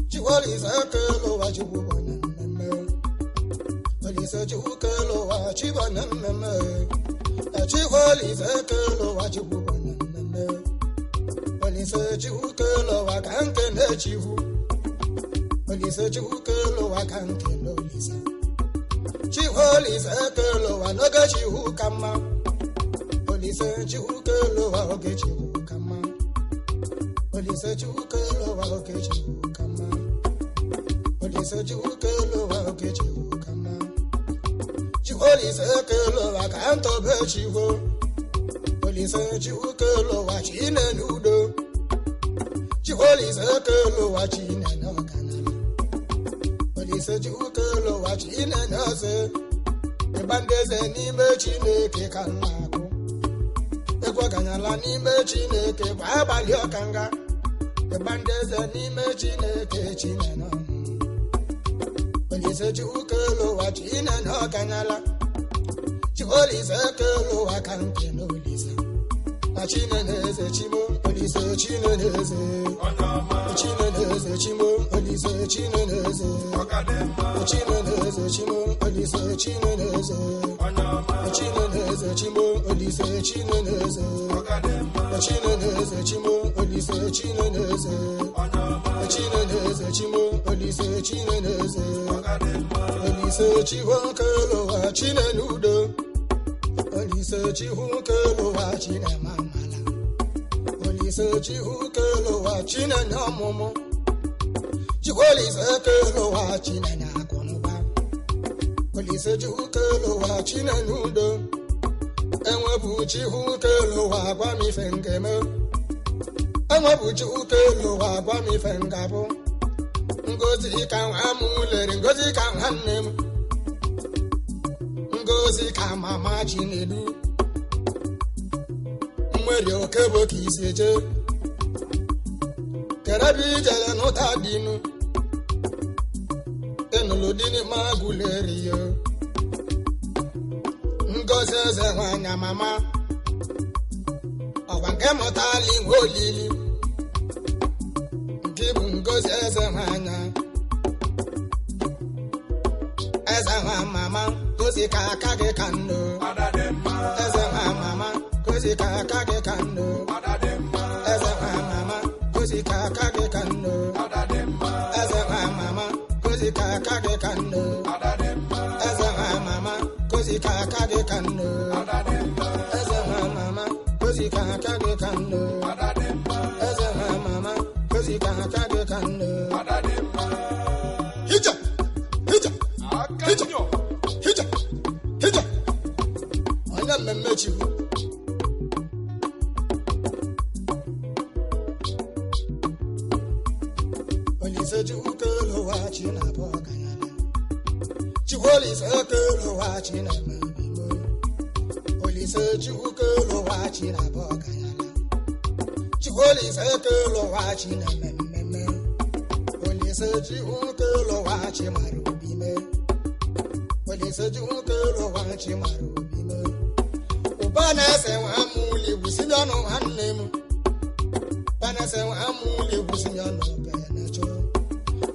Chiwali sakelo wa chibwana meme. Wali sakelo wa chibwana meme. Chiwali sakelo wa chibwana meme. Wali sakelo wa kanke ne chiwu. Wali sakelo wa kanke no lisa. Chiwali sakelo wa noga chiwu kama. Wali sakelo wa oge chiwu kama. Wali sakelo wa oge chiwu kama. Olisa chukelo wa okechiwo kama. Chiolisa kelo wa kanto bechiwo. Olisa chukelo wa chine nudo. Chiolisa kelo wa chine no kanala. Olisa chukelo wa chine nase. Ebandeze nime chine ke kanako. Ekwa kanyala nime chine ke babali okanga. Ebandeze nime chine ke chine no. Olisa chukelo wa china no kanala. Olisa kelo wa kanke no lisa. A china neze chimo. Olisa china neze. China neze chimo. Olisa china neze. China neze chimo. Olisa china neze. China neze chimo. Olisa china neze. China neze chimo. Olisa china neze. China neze chimo. Olisa china neze. Olisa chiwa kelo wa china nudo. Olisa chiwa kelo wa china mamala. Olisa chiwa kelo wa china namomo. Olisa kelo wa china nakonoba. Olisa chiwa kelo wa china nudo. Enwe bu chiwa kelo wa kwa mi fengeme. Enwe bu chiwa kelo wa kwa mi fengabo. Ngozi ka amulere ngozi ka nnem. Ngozi ka mama Chinedu. Mwere okebo ki seje. Karabi jala no tadinu. Enolodini maguleri yo. Ngozi eze wanya mama. Owange motali ngolili. Ngozi eze wanya. Eze wa mama. Ngozi ka akage kando. Eze wa mama. Ngozi ka akage kando. Eze wa mama. Ngozi ka akage kando. Eze wa mama. Ngozi ka akage kando. Eze wa mama. Ngozi ka akage kando. Eze wa mama. Ngozi ka akage kando. Eze wa mama. Ngozi ka akage kando. Hija. Hija. Hija. Hija. Hija. Anya mmechi. Olisa chukelo wa china bokanyala. Chiolisa kelo wa china mabimo. Olisa chukelo wa china bokanyala. Chiolisa kelo wa china memme. Olisa chukelo wa chimarubime. Olisa chukelo wa chimarubime. Ubana se wa muli businyano hannem. Bana se wa muli businyano benacho.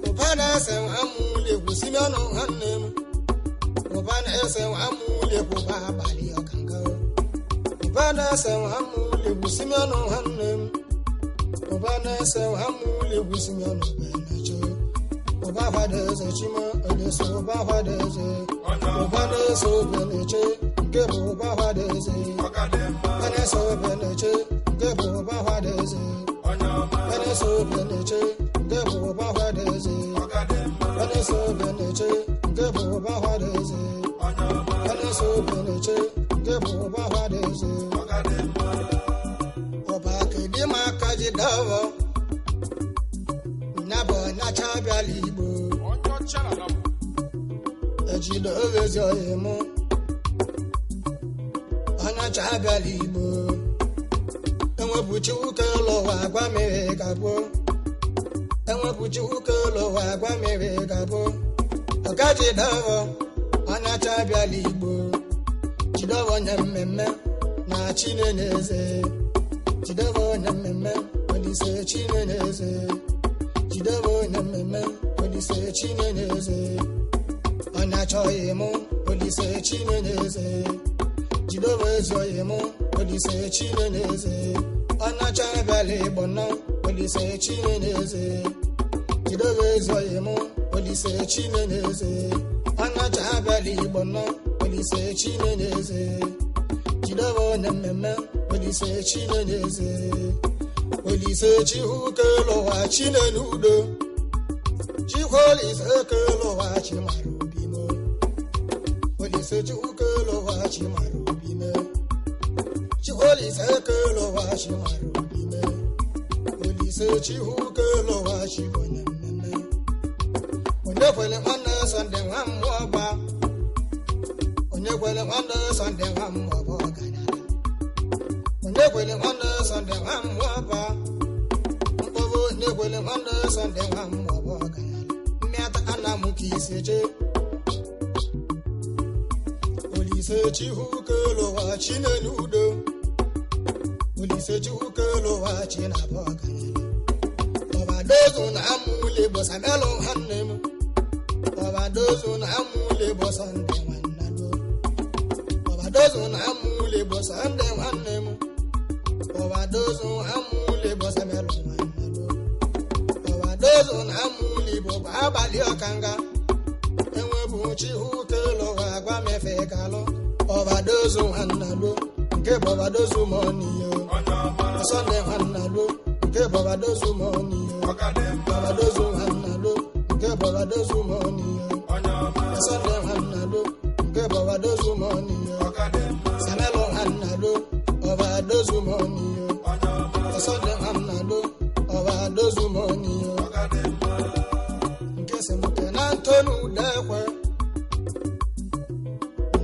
Ubana se wa muli businyano hannem. Ubana se wa muli kubabali okanga. Ubana se wa muli businyano hannem. Ubana se wa muli businyano benacho. Ubaba deze chima eleso ubaba deze. Ubana so beneche. Gebo ubaba deze. Bana so beneche. Gebo ubaba deze. Bana so beneche. Gebo ubaba deze. Bana so beneche. Gebo ubaba deze. Bana so beneche. Gebo ubaba deze. Oba kedi makaji dawo. Nabo na chabia libo. Ejido wezo emo. Ana chabia libo. Enwe buchi ukelo wa gwa mere gabo. Enwe buchi ukelo wa gwa mere gabo. Okaji dawo. Ana chabia libo. Jidawo nyemmemme. Na Chineneze Jidebo na mmemme Olise Chineneze Jidebo na mmemme Olise Chineneze ọ na-achọghị mụ Olise Chineneze Jidebo ezoghị mụ Olise Chineneze ọ na-achọghị bịala Igbo nọ Olise Chineneze Jidebo ezoghị mụ Olise Chineneze ọ na-achọghị bịala Igbo nọ Olise Chineneze Jidebo na mmemme Olise Chineneze Olise Chihukelowa Chinenudo Chiholise Kelowa Chimara Obime Olise Chihukelowa Chimara Obime Chiholise Kelowa Chimara Obime Olise Chihukelowa Chibonye Mmemme Onye kwele nwanne Sunday nwa mmụọba Onye kwele nwanne Sunday nwa mmụọba ọgaranya Onye kwele nwanne Sunday nwa mmụọba Mkpọbụ onye kwele nwanne Sunday nwa mmụọba ọgaranya Mmịata ana m ka isi je Olise Chihukelowa Chinenudo Olise Chihukelowa Chinaba ọgaranya Ọbadozu na amụle bụ Samelo nwanne m Ọbadozu na amụle bụ Sunday nwanne m Ọbadozu na amụle bụ Sunday nwanne m Ọbadozu amụle bụ Samelo nwanne m Ọbadozu na amụle bụ abalị ọkanga enwebu Chihukelowa agwa mefe kalụ Ọbadozu nwanne m nke bụ Ọbadozu mọniyo Sunday nwanne m nke bụ Ọbadozu mọniyo Ọbadozu nwanne m nke bụ Ọbadozu mọniyo Sunday nwanne m nke bụ Ọbadozu mọniyo Samelo nwanne m Ọbadozu mọniyo Sunday nwanne m Ọbadozu mọniyo nke semute na Antoni Udekwe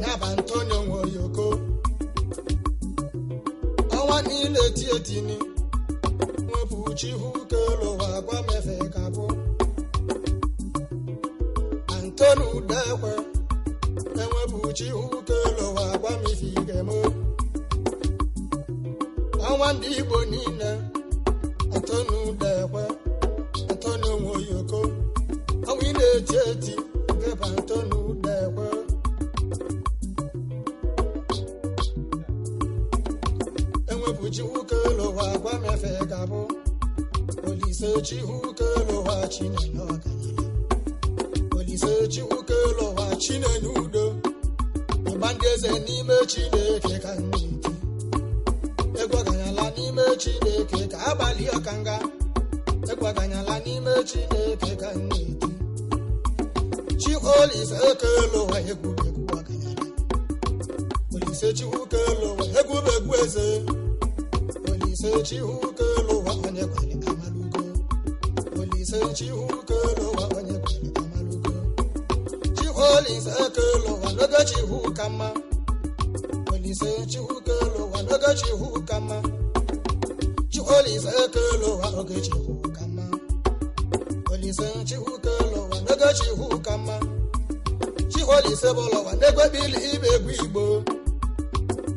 nyaba Antonio Nwoyoko ọnwa niile etietini nwepụ Chihukelowa agwa mefe kabụ Antoni Udekwe enwepụ Chihukelowa agwa mefe igemo ọnwa ndị Igbo niile Antoni Udekwe Antonio Nwoyoko ọnwa ị na-eti eti nke bụ Antoni Udekwe enwepụ Chihukelowa agwa mefe kabụ Olise Chihukelowa Chinenye ọgaranya Olise Chihukelowa Chinenudo ịgba ndị eze n'ime Chineke ka nneti egwu ọganyala n'ime Chineke ka abalị ọkanga egwu ọganyala n'ime Chineke ka nneti Chiholise Kelowa egwuregwu ọganyala Olise Chihukelowa egwuregwu eze Olise Chihukelowa onye kwere amalugo Olise Chihukelowa onye kwere amalugo Chiholise Kelowa n'oge Chihukama Olise Chihukelowa n'oge Chihukama Chiholise Kelowa oge Chihukama Olise Chihukelowa n'oge Chihukama Chiholise bolowa n'egbebili ibe egwu Igbo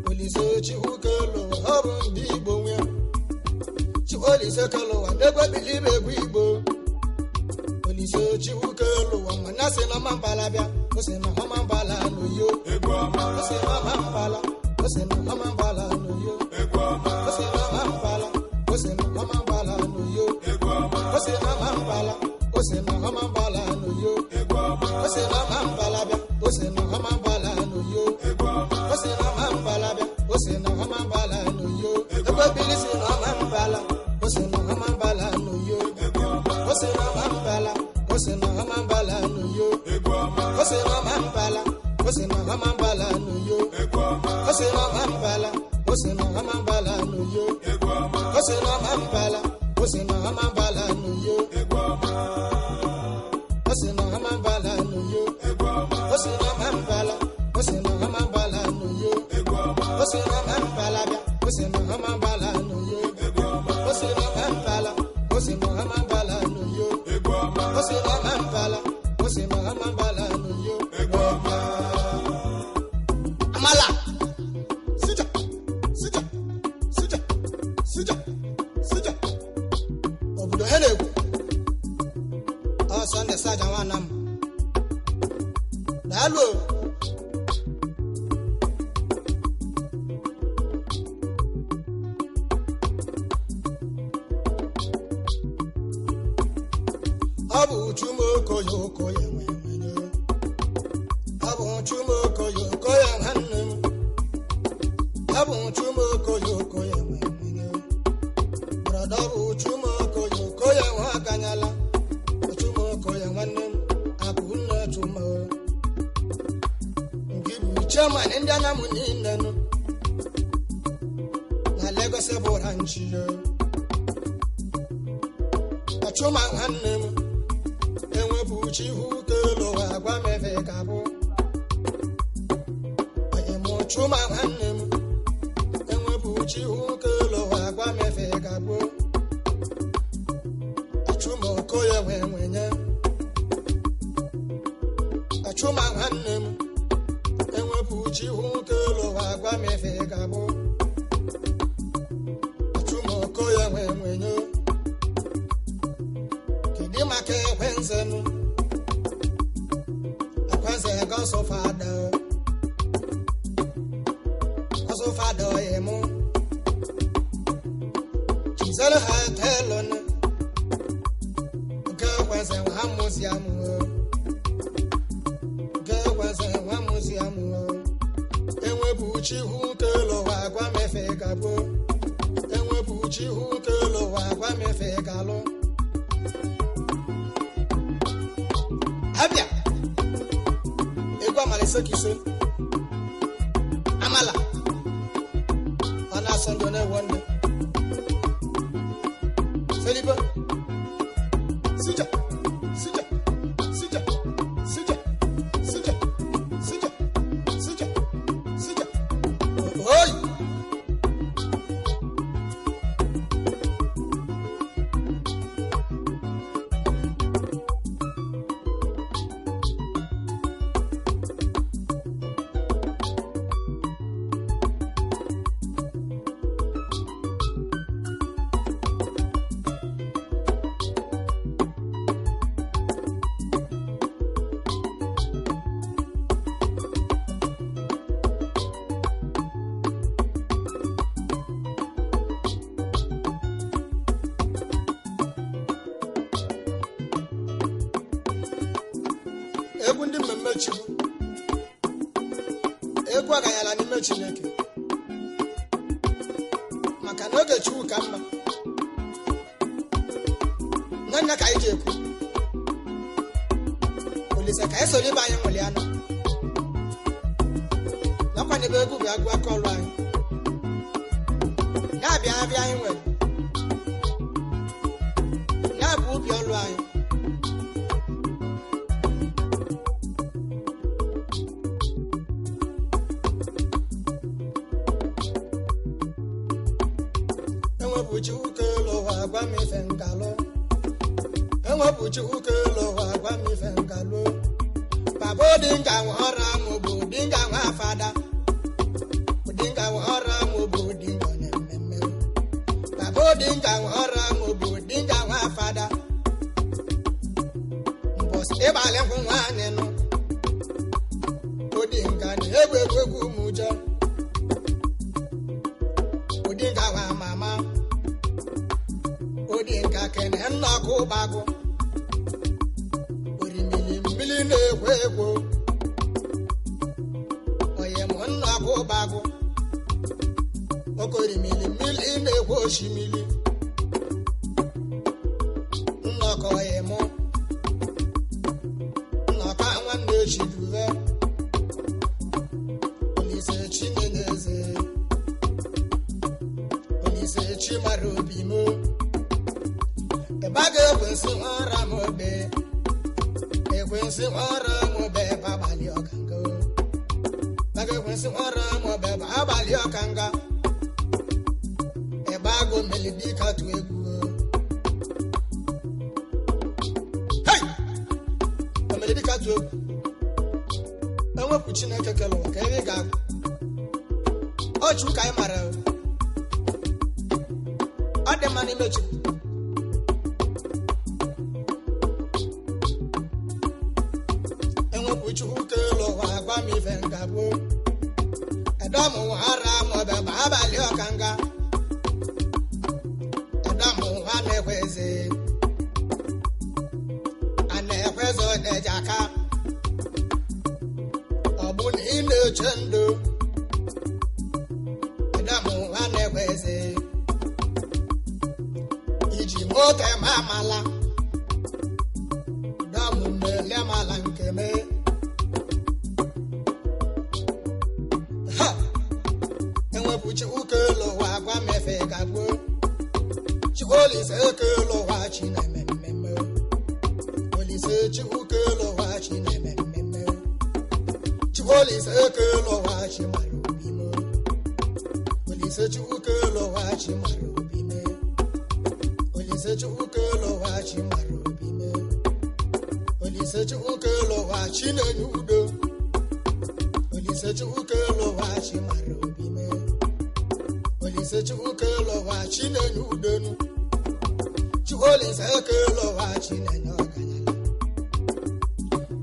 Olise Chihukelowa ọ bụ ndị Igbo nwe Chiholise Kelowa n'egbebili ibe egwu Igbo Olise Chihukelowa mana sị na mambala bịa o sị na ọmambala n'oyo o sị na ọmambala o sị na ọmambala n'oyo o sị na ọmambala o sị na ọmambala n'oyo o sị na ọmambala o sị na ọmambala n'oyo o sị na ọmambala bịa o sị na ọmambala n'oyo o sị na ọmambala bịa o sị na ọmambala n'oyo egbebili sị na ọmambala o sị na ọmambala n'oyo o sị na ọmambala o sị na ọmambala n'oyo o sị na ọmambala o sị na ọmambala n'oyo o sị na ọmambala o sị na ọmambala n'oyo o sị na ọmambala o sị na ọmambala n'oyo o sị na ọmambala n'oyo o sị na ọmambala o sị na ọmambala n'oyo o sị na ọmambala bịa o sị na ọmambala n'oyo o sị na ọmambala o sị na ọmambala n'oyo o sị na ọmambala o sị na ọmambala n'oyo amala sija daalụ ọ bụ Chumokoye Okoye nwe nwenye ọ bụ Chumokoye Okoye nwanne m ọ bụ Chumokoye Okoye nwe nwenye brọda ọ bụ Chumokoye Okoye nwa aganyala Chumokoye nwanne m Akunna Chuma nke bụ chairman ndị Anam niile nụ na Lagos branch Chuma nwanne m enwepụ chihu kelo agwa mefe kabụ emo Chuma nwanne m enwepụ chihu kelo agwa mefe kabụ Chumokoye nwenye Chuma nwanne m enwepụ chihu kelo agwa mefe kabụ Chumokoye nwenye kidi maka ekwenzenụ ekwenze gosofada oyemu chizele ha telon ke ekwenze ha muziamu enwepụ chihu kelo agwa mefe gabo enwepụ chihu kelo agwa mefe galo abia egwa malise kise amala ona sondo ne wonde seliba sija oi egwu ndị mmemme Chukwu egwu aganyala n'ime Chineke maka na oge Chukwu ka mma nanya ka anyị ji ekwu Olise ka anyị soro ibe anyị nwụli anụ nakwa n'ebe egwu bụ agụ aka ọrụ anyị na-abịa abịa anyị nwere na-abụ ubi ọrụ anyị enwepụ Chukwu kelo agwa mefe ngalo enwepụ Chukwu kelo agwa mefe ngalo baba odinga nwara m bụ odinga nwa fada odinga nwara m bụ odinga na mmemme baba odinga nwara m bụ odinga nwa fada mbọs ịbalị nkwụ nwaanyị nụ odinga na egwu mụjọ odinga nwa mama odinga kene nnọkụ bagụ orimili mmiri na-ekwo ekwo oye m nnọkụ bagụ okorimili mmiri na-ekwo osimiri nnọkọ oye m nnọkọ nwanne echiduve Olise Chineneze Olise Chimara obi mo baga ekwensi nwara m obe babalị ọkanga baga ekwensi nwara m obe babalị ọkanga ebe agụ melidika tụ egwu hey melidika tụ egwu enwepụ Chineke kele ụwa ka ebe ga-agụ ọchụ ka anyị mara ọ dị mma n'ime Chukwu enwepụ Chukwu kele ụwa oke mamala damu mele mala nkeme ha enwebuchi ukelo wa gwa mefe gagbo chigoli se kelo wa china memme olise chigukelo wa china memme chigoli se kelo wa chimaru bimo olise chigukelo wa chimaru bime olise chigukelo wa chimaru bime olise chigukelo wa chinenyudo olise chigukelo wa chimaru bime olise chigukelo wa chinenyudonu chigolise kelo wa chinenyoganyala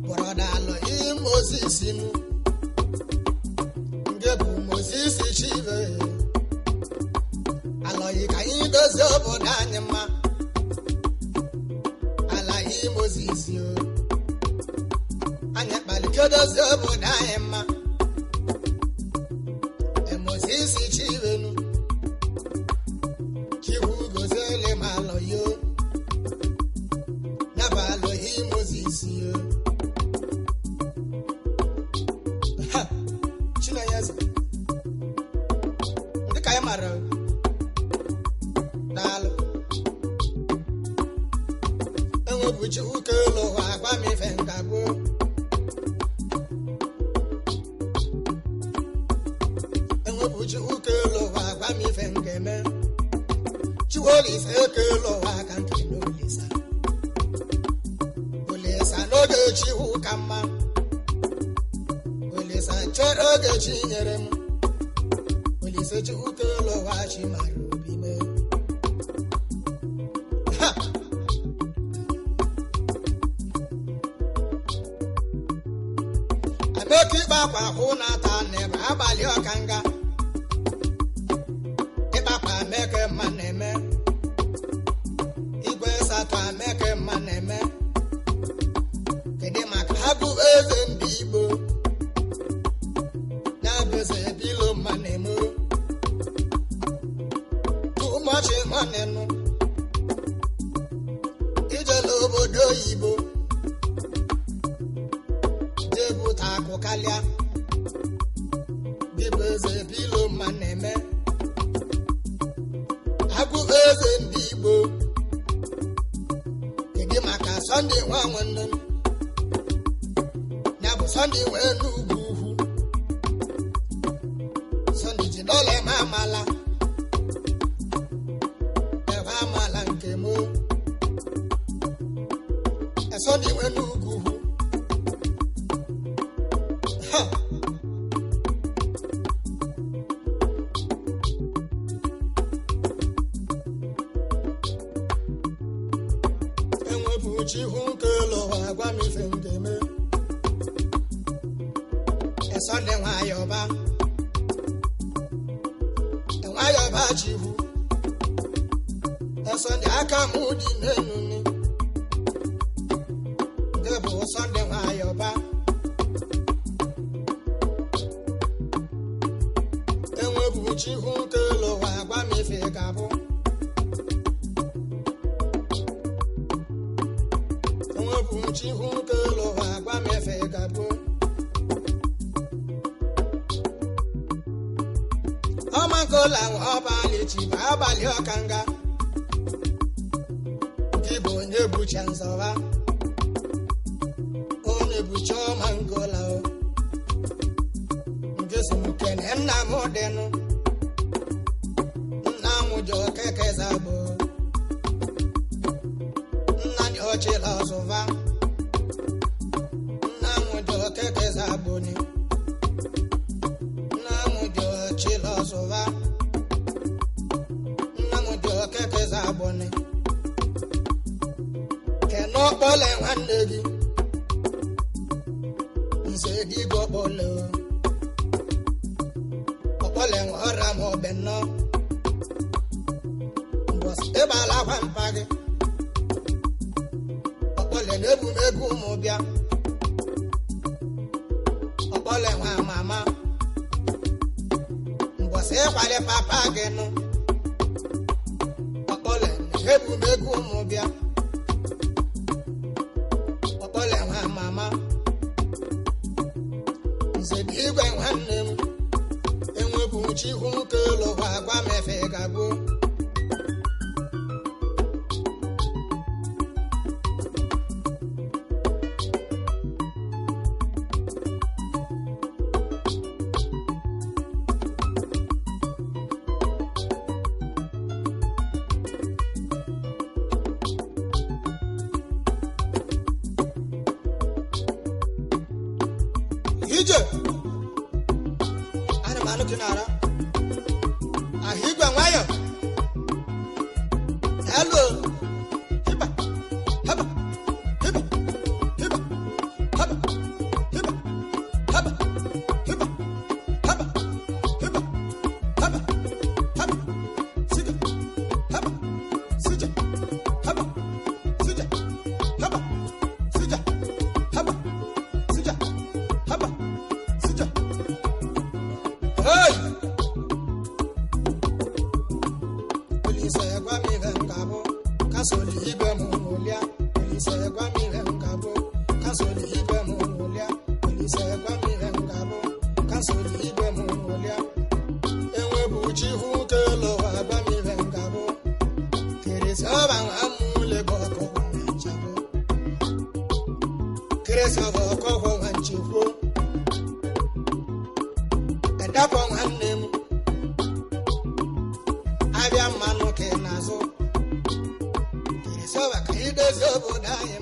borodalo imosisinu ngebu mosisi chive aloyi ka idozi obodo anyị mma ala imosisi o anya kpalikedozi obodo anyị mma emosisi chivenu chihu gozele maloyo nabalo imosisi o chinayezi ndika ya mara dalo enwebuchi ukelo wa gwa mi fengagbo enwebuchi ukelo wa gwa mi fengeme chiwoli se kelo wa kankino lisa olisa noge chihu kama olisa choroge chinyerem olisa chukelo wa chimaru bime Aboki bakwa huna ta neba abali okanga ibakwa meke maneme igwe satwa meke maneme kede makabu eze ndị Igbo na beze bilo manemo too much manenu ijele obodo oyibo debuta akụkalịa dịbụ eze bilo maneme agụ eze ndị Igbo kedu maka Sunday nwa nwanne ya bụ Sunday wee n'ugwu ugwu Sunday ji dọla ma amala ebe amala nke mo Sunday wee n'ugwu ugwu chihu kelo wa gwa mi fengeme Sunday nwayoba chihu Sunday aka mu di nenu ni debo Sunday nwayoba enwebu chihu kelo wa gwa mi fegabo chihu kelo wa gwa mefe gabo omangola obali chiba abali okanga gibo nyebucha nzova onebucha omangola o ngesi mukene nna modenu nna mujo keke zabo nna ni ochela zova keke zaboni namujo chilo sova namujo keke zaboni keno pole nwanegi nse di go pole pole ngora mo benno mbos ebala kwampage pole nebu megu mo bia ole nwa mama mbose kwale papa genu ole ebumego ụmụbịa ọkpọle nwa mama nze dị igwe nwanne m enwebu chi hụ nke ụlọwa agwa mefe gagbuo ije ana manu kinara ahigwa nwayo hello hiba haba hiba hiba haba hiba haba hiba haba hiba haba haba sija haba sija haba sija haba sija haba sija haba sija hey Elise gwa mi ngabo kasoli ibe mu olia Elise gwa mi ngabo kasoli ibe mu olia Elise gwa mi ngabo kasoli ibe mu olia enwe buchi hu kelo agba mi ngabo keresa ba amule boko wanchabo keresa boko wanchifo edapo nwanne m abịa mmanụ ke n'azụ keresa ba ka idozi obodo anyị